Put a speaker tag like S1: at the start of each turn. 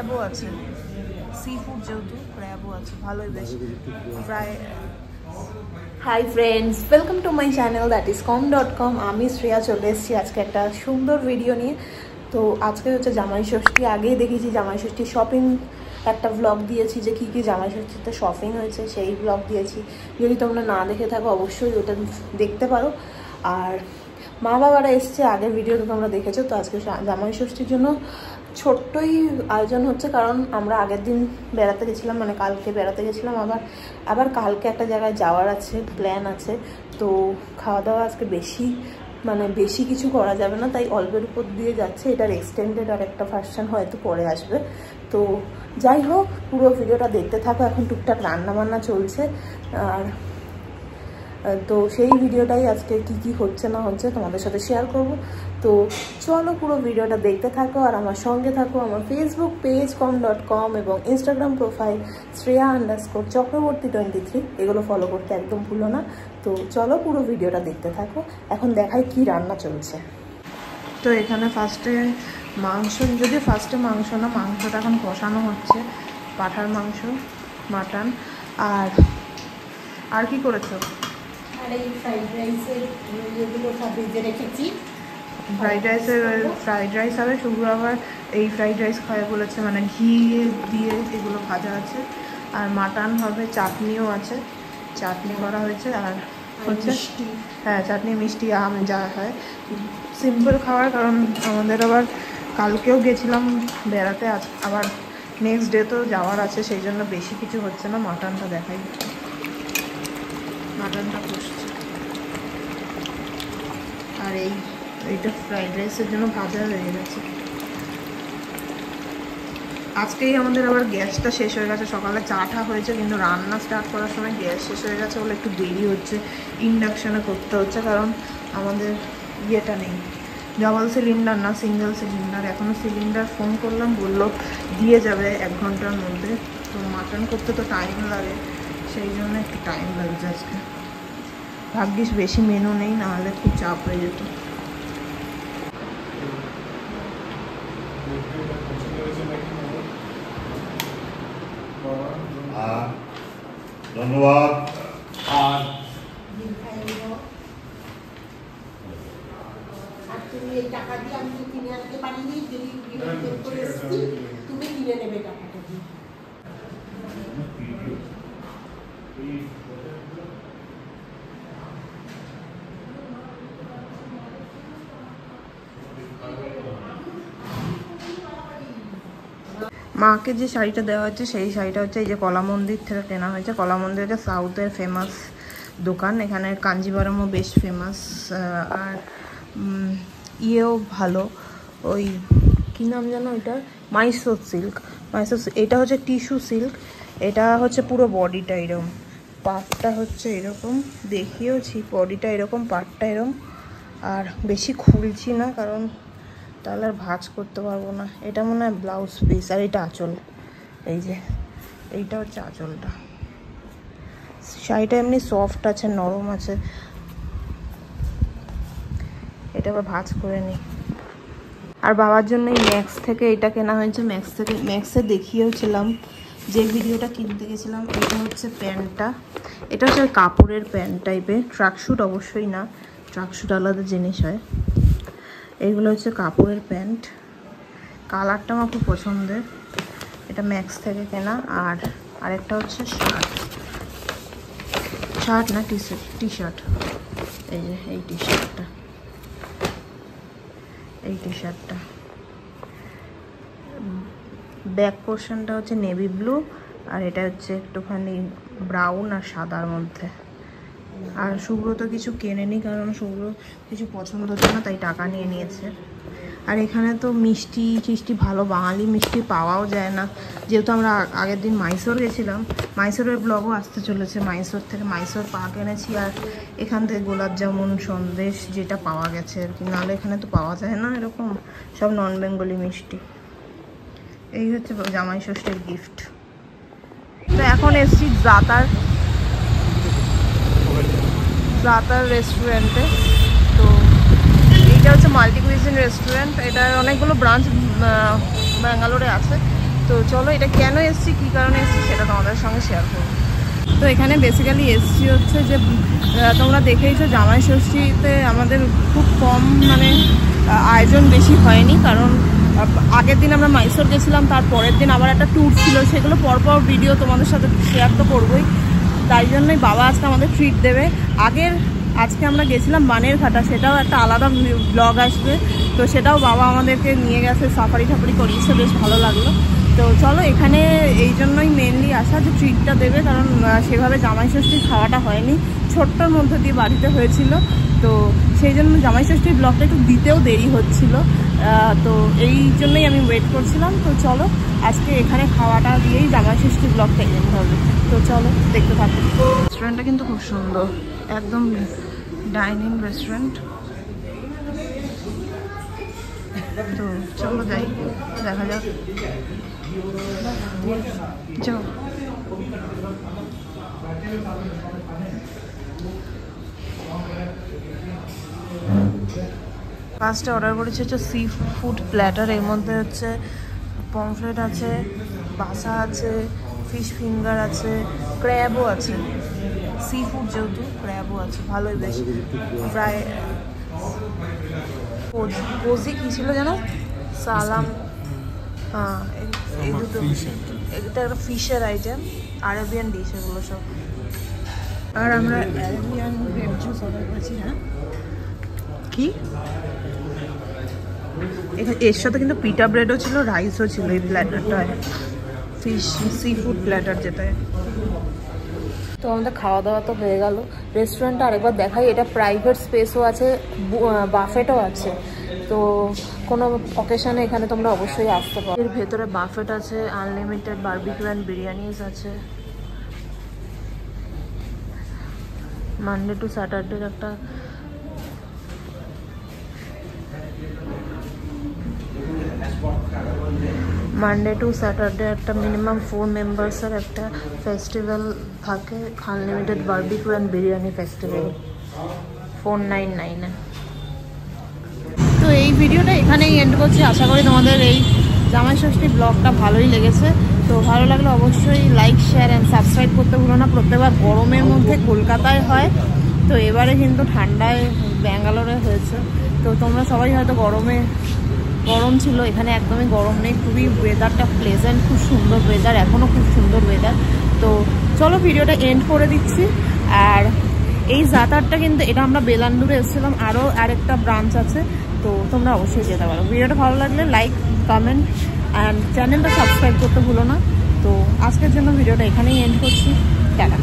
S1: ক্র্যাবও আছে, sea food যেহেতু ক্র্যাবও আছে, ভালোই বেশ fry. Hi friends, welcome to my channel that is com.com। আমি শ্রেয়া চলে এসেছি আজকে একটা সুন্দর ভিডিও নিয়ে। তো আজকে হচ্ছে জামাই ষষ্ঠী, আগেই দেখেছি জামাই ষষ্ঠী শপিং একটা ব্লগ দিয়েছি যে কী কী জামাই ষষ্ঠীতে শপিং হয়েছে, সেই ব্লগ দিয়েছি। যদি তোমরা না দেখে থাকো অবশ্যই ওটা দেখতে পারো। আর মা বাবারা এসছে, আগের ভিডিওতে তোমরা দেখেছো। তো আজকে জামাই ষষ্ঠীর জন্য ছোট্টই আয়োজন হচ্ছে, কারণ আমরা আগের দিন বেড়াতে গেছিলাম, মানে কালকে বেড়াতে গেছিলাম, আবার কালকে একটা জায়গায় যাওয়ার আছে, প্ল্যান আছে। তো খাওয়া দাওয়া আজকে বেশি কিছু করা যাবে না, তাই অল্পের উপর দিয়ে যাচ্ছে। এটার এক্সটেন্ডেড আর একটা ভার্সন হয়তো পরে আসবে। তো যাই হোক, পুরো ভিডিওটা দেখতে থাকো। এখন টুকটাক রান্নাবান্না চলছে, আর তো সেই ভিডিওটাই আজকে কি হচ্ছে না হচ্ছে তোমাদের সাথে শেয়ার করব। তো চলো পুরো ভিডিওটা দেখতে থাকো আর আমার সঙ্গে থাকো। আমার ফেসবুক পেজ com.com এবং ইনস্টাগ্রাম প্রোফাইল Shreya_Chakraborty23, এগুলো ফলো করতে একদম ভুলো না। তো চলো পুরো ভিডিওটা দেখতে থাকো। এখন দেখাই কি রান্না চলছে। তো এখানে ফার্স্টে মাংসটা এখন কষানো হচ্ছে, পাঁঠার মাংস, মাটন। আর কি করেছো?
S2: আর এই ফ্রাইড রাইসের এগুলো সব ভেজে রেখেছি।
S1: ফ্রাইড রাইস হবে। শুধু আবার এই ফ্রাইড রাইস খাওয়া বলেছে, মানে ঘি দিয়ে এগুলো ভাজা আছে। আর মাটন হবে, চাটনিও আছে, চাটনি করা হয়েছে। আর হচ্ছে হ্যাঁ, চাটনি মিষ্টি আম যা হয়, সিম্পল খাবার। কারণ আমাদের আবার কালকেও গেছিলাম বেড়াতে, আবার নেক্সট ডে তো যাওয়ার আছে, সেই জন্য বেশি কিছু হচ্ছে না। মাটনটা দেখাই, মাটনটা কষছে। আর এইটা ফ্রাইড রাইসের জন্য ভাজা হয়ে গেছে। আজকেই আমাদের আবার গ্যাসটা শেষ হয়ে গেছে। সকালে চাটা হয়েছে, কিন্তু রান্না স্টার্ট করার সময় গ্যাস শেষ হয়ে গেছে বলে একটু দেরি হচ্ছে, ইন্ডাকশানে করতে হচ্ছে। কারণ আমাদের ইয়েটা নেই, ডাবল সিলিন্ডার না, সিঙ্গেল সিলিন্ডার। এখনও সিলিন্ডার ফোন করলাম, বললো দিয়ে যাবে 1 ঘন্টার মধ্যে। তো মাটন করতে তো টাইম লাগে, সেই জন্য একটু টাইম লাগছে আজকে। ভাগ্যিস বেশি মেনু নেই, নাহলে খুব চাপ হয়ে যেত।
S3: ধন্যবাদ।
S2: তুমি এই টাকা দিয়ে আমি তো কিনে আনতে পারিনি, যদি তুমি কিনে নেবে টাকাটা দিয়ে।
S1: মাকে যে শাড়িটা দেওয়া হচ্ছে, সেই শাড়িটা হচ্ছে এই যে কলা মন্দির থেকে কেনা হয়েছে। কলা মন্দির হচ্ছে সাউথের ফেমাস দোকান, এখানে কাঞ্জিভারমও বেশ ফেমাস। আর ইয়েও ভালো, ওই কী নাম যেন ওইটা, মাইসোর সিল্ক। এটা হচ্ছে টিস্যু সিল্ক। এটা হচ্ছে পুরো বডিটা এরকম, পাটটা হচ্ছে এরকম, দেখিয়েওছি বডিটা এরকম, পাটটা এরকম। আর বেশি খুলছি না, কারণ তাহলে আর ভাঁজ করতে পারবো না। এটা মনে হয় ব্লাউজ পিস, আর এটা আঁচল। এই যে এইটা হচ্ছে আঁচলটা। শাড়িটা এমনি সফট আছে, নরম আছে। এটা আবার ভাঁজ করে নিই। আর বাবার জন্য এই ম্যাক্স থেকে এটা কেনা হয়েছে। ম্যাক্সে দেখিয়েওছিলাম যে ভিডিওটা কিনতে গেছিলাম। এটা হচ্ছে প্যান্টটা, এটা হচ্ছে কাপড়ের প্যান্ট টাইপের, ট্রাকস্যুট অবশ্যই না, ট্রাকস্যুট আলাদা জিনিস হয়। এইগুলো হচ্ছে কাপড়ের প্যান্ট, কালারটা আমার খুব পছন্দের। এটা ম্যাক্স থেকে কেনা। আর আরেকটা হচ্ছে শার্ট না, টি শার্ট। এই যে এই টি শার্টটা, ব্যাক পোর্শনটা হচ্ছে নেভি ব্লু, আর এটা হচ্ছে একটুখানি ব্রাউন আর সাদার মধ্যে। আর শুভ্র তো কিছু কেনেনি, কারণ শুভ্র কিছু পছন্দ হচ্ছে না, তাই টাকা নিয়ে নিয়েছে। আর এখানে তো মিষ্টি ভালো বাঙালি মিষ্টি পাওয়াও যায় না, যেহেতু আমরা আগের দিন মাইসোর গেছিলাম। মাইসোরের ব্লগও আসতে চলেছে। মাইসোর পাক এনেছি, আর এখান থেকে গোলাপ জামুন, সন্দেশ যেটা পাওয়া গেছে আর কি, নাহলে এখানে তো পাওয়া যায় না এরকম সব নন বেঙ্গলি মিষ্টি। এই হচ্ছে জামাই ষষ্ঠীর গিফট। তো এখন এসছি জাতার রেস্টুরেন্টে। তো এইটা হচ্ছে মাল্টি কুইজিন রেস্টুরেন্ট। এটার অনেকগুলো ব্রাঞ্চ ব্যাঙ্গালোরে আছে। তো চলো এটা কেন এসছি, কী কারণে এসছি সেটা তোমাদের সঙ্গে শেয়ার করবো। তো এখানে বেসিক্যালি এসছি হচ্ছে যে তোমরা দেখেইছো জামাই ষষ্ঠীতে আমাদের খুব কম মানে আয়োজন বেশি হয়নি, কারণ আগের দিন আমরা মাইসোর গেছিলাম, তার পরের দিন আবার একটা ট্যুর ছিল, সেগুলো পরপর ভিডিও তোমাদের সাথে শেয়ার তো করবোই। তাই জন্যই বাবা আজকে আমাদের ট্রিট দেবে। আজকে আমরা গেছিলাম বানেরঘাটা, সেটাও একটা আলাদা ব্লগ আসবে, তো সেটাও বাবা আমাদেরকে নিয়ে গেছে, সাফারি করিয়েছে, বেশ ভালো লাগলো। তো চলো এখানে এই জন্যই মেনলি আসা যে ট্রিটটা দেবে, কারণ সেভাবে জামাই ষষ্ঠীর খাওয়াটা হয়নি, ছোট্টর মধ্যে দিয়ে বাড়িতে হয়েছিল, তো সেই জন্য জামাই ষষ্ঠীর ব্লগটা একটু দিতেও দেরি হচ্ছিল, তো এই জন্যই আমি ওয়েট করছিলাম। তো চলো আজকে এখানে খাওয়াটা দিয়েই জামাই ষষ্ঠীর ব্লগটা এন্ড হবে, তো চলো দেখতে থাকো। রেস্টুরেন্টটা কিন্তু খুব সুন্দর, একদম ডাইনিং রেস্টুরেন্ট। তো চলো যাই, দেখা যাক। যাও ফার্স্টে অর্ডার করেছি হচ্ছে সি ফুড প্ল্যাটার, এর মধ্যে হচ্ছে পমফ্রেট আছে, বাসা আছে, ফিশ ফিঙ্গার আছে, ক্র্যাবও আছে, সি ফুড যেহেতু ক্র্যাবও আছে, ভালোই বেশ। ফ্রাই কোজি কী ছিল যেন, সালাম, হ্যাঁ এই দুটো, এটা একটা ফিশের আইটেম, আরবিয়ান ডিশ এগুলো সব। আর আমরা আরবিয়ান গ্রেপ জুস অর্ডার করেছি। হ্যাঁ কি এর সাথে কিন্তু পিটা ব্রেডও ছিল, রাইসও ছিল এই প্ল্যাটারটায়, ফিশ সি ফুড প্ল্যাটার যেটায়। তো আমাদের খাওয়া দাওয়া তো হয়ে গেল। রেস্টুরেন্টটা আরেকবার দেখাই, এটা প্রাইভেট স্পেসও আছে, বাফেটও আছে, তো কোনো অকেশনে এখানে তোমরা অবশ্যই আসতে পারো। এর ভেতরে বাফেট আছে, আনলিমিটেড বারবিকিউ অ্যান্ড বিরিয়ানিস আছে। মানডে টু স্যাটারডের একটা মিনিমাম 4 মেম্বার্সের একটা ফেস্টিভ্যাল থাকে, unlimited barbecue and biryani festival, 499-এ। তো এই ভিডিওটা এখানেই এন্ড করছি। আশা করি তোমাদের এই জামাই ষষ্ঠী ব্লগটা ভালোই লেগেছে। তো ভালো লাগলে অবশ্যই লাইক, শেয়ার অ্যান্ড সাবস্ক্রাইব করতে ভুলো না। প্রত্যেকবার গরমের মধ্যে কলকাতায় হয়, তো এবারে কিন্তু ঠান্ডায় ব্যাঙ্গালোরে হয়েছে। তো তোমরা সবাই হয়তো গরম ছিল, এখানে একদমই গরম নেই, খুবই ওয়েদারটা প্লেজেন্ট, খুব সুন্দর ওয়েদার, এখনও খুব সুন্দর ওয়েদার। তো চলো ভিডিওটা এন্ড করে দিচ্ছি। আর এই জাতারটা কিন্তু এটা আমরা বেলান্ডুরে এসেছিলাম, আরও আরেকটা ব্রাঞ্চ আছে, তো তোমরা অবশ্যই যেতে পারো। ভিডিওটা ভালো লাগলে লাইক, কমেন্ট অ্যান্ড চ্যানেলটা সাবস্ক্রাইব করতে ভুলো না। তো আজকের জন্য ভিডিওটা এখানেই এন্ড করছি, টাটা।